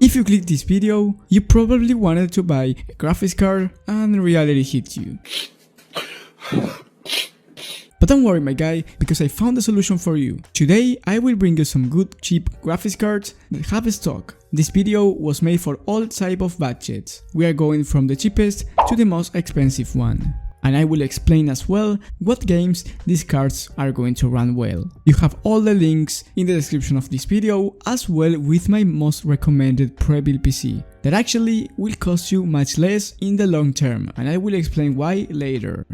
If you clicked this video, you probably wanted to buy a graphics card and reality hit you. But don't worry my guy, because I found a solution for you. Today I will bring you some good cheap graphics cards that have stock. This video was made for all type of budgets. We are going from the cheapest to the most expensive one. And I will explain as well what games these cards are going to run well. You have all the links in the description of this video, as well with my most recommended pre-built PC that actually will cost you much less in the long term, and I will explain why later.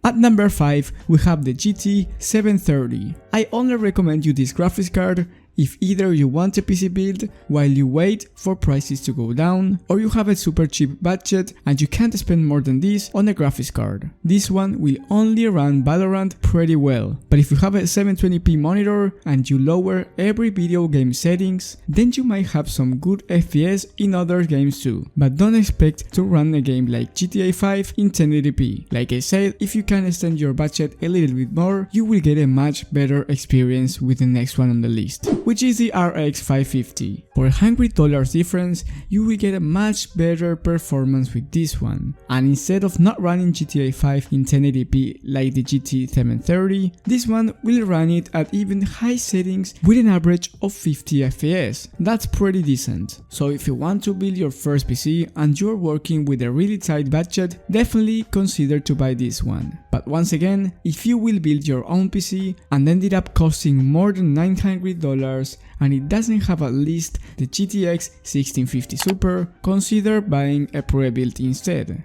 At number 5 we have the GT 730. I only recommend you this graphics card if either you want a PC build while you wait for prices to go down, or you have a super cheap budget and you can't spend more than this on a graphics card. This one will only run Valorant pretty well, but if you have a 720p monitor and you lower every video game settings, then you might have some good FPS in other games too. But don't expect to run a game like GTA 5 in 1080p. Like I said, if you can extend your budget a little bit more, you will get a much better experience with the next one on the list, which is the RX 550. For $100 difference, you will get a much better performance with this one. And instead of not running GTA 5 in 1080p like the GT 730, this one will run it at even high settings with an average of 50 FPS. That's pretty decent. So if you want to build your first PC and you're working with a really tight budget, definitely consider to buy this one. But once again, if you will build your own PC and ended up costing more than $900 and it doesn't have at least the GTX 1650 Super, consider buying a pre-built instead.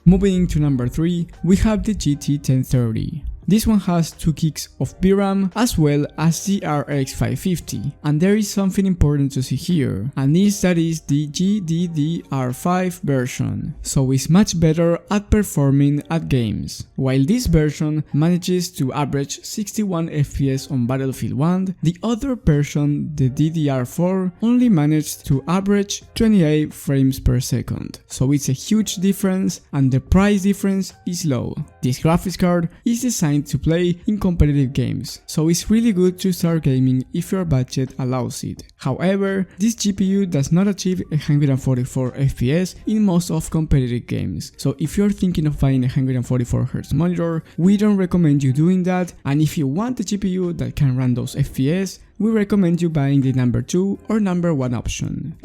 Moving to number 3, we have the GT 1030. This one has 2 gigs of VRAM as well as the RX 550, and there is something important to see here, and that is the GDDR5 version, so it's much better at performing at games. While this version manages to average 61 FPS on Battlefield 1, the other version, the DDR4, only managed to average 28 frames per second, so it's a huge difference and the price difference is low. This graphics card is designed to play in competitive games, so it's really good to start gaming if your budget allows it. However, this GPU does not achieve 144 FPS in most of competitive games, so if you're thinking of buying a 144Hz monitor, we don't recommend you doing that, and if you want a GPU that can run those FPS, we recommend you buying the number 2 or number 1 option.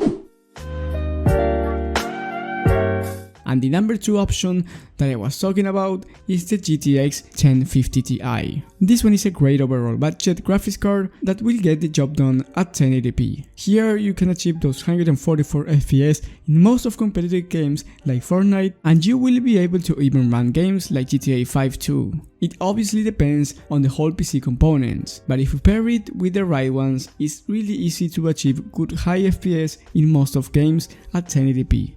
And the number 2 option that I was talking about is the GTX 1050 Ti. This one is a great overall budget graphics card that will get the job done at 1080p. Here you can achieve those 144 FPS in most of competitive games like Fortnite, and you will be able to even run games like GTA 5 too. It obviously depends on the whole PC components, but if you pair it with the right ones, it's really easy to achieve good high FPS in most of games at 1080p.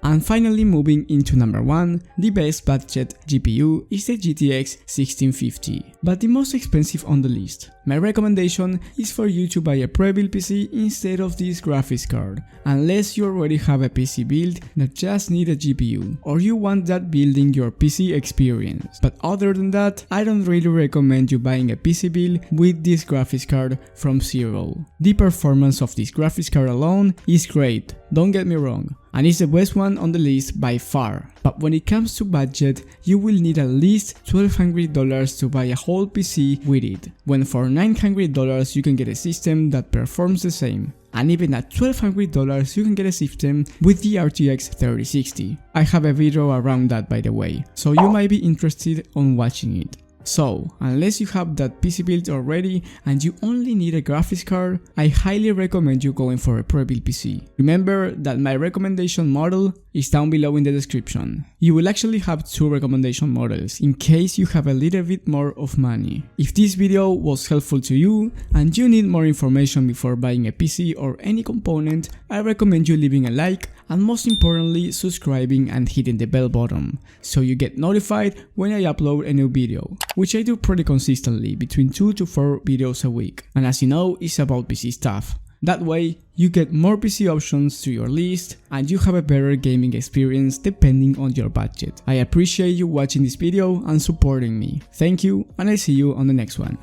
And finally, moving into number 1, the best budget GPU is the GTX 1650, but the most expensive on the list. My recommendation is for you to buy a pre-built PC instead of this graphics card, unless you already have a PC build that just needs a GPU, or you want that building your PC experience. But other than that, I don't really recommend you buying a PC build with this graphics card from zero. The performance of this graphics card alone is great, don't get me wrong, and it's the best one on the list by far. But when it comes to budget, you will need at least $1,200 to buy a whole PC with it, when for $900 you can get a system that performs the same. And even at $1,200 you can get a system with the RTX 3060. I have a video around that by the way, so you might be interested on watching it. So, unless you have that PC built already and you only need a graphics card, I highly recommend you going for a pre-built PC. Remember that my recommendation model is down below in the description. You will actually have 2 recommendation models in case you have a little bit more of money. If this video was helpful to you and you need more information before buying a PC or any component, I recommend you leaving a like and most importantly subscribing and hitting the bell button so you get notified when I upload a new video, which I do pretty consistently, between 2 to 4 videos a week. And as you know, it's about PC stuff. That way, you get more PC options to your list and you have a better gaming experience depending on your budget. I appreciate you watching this video and supporting me. Thank you, and I'll see you on the next one.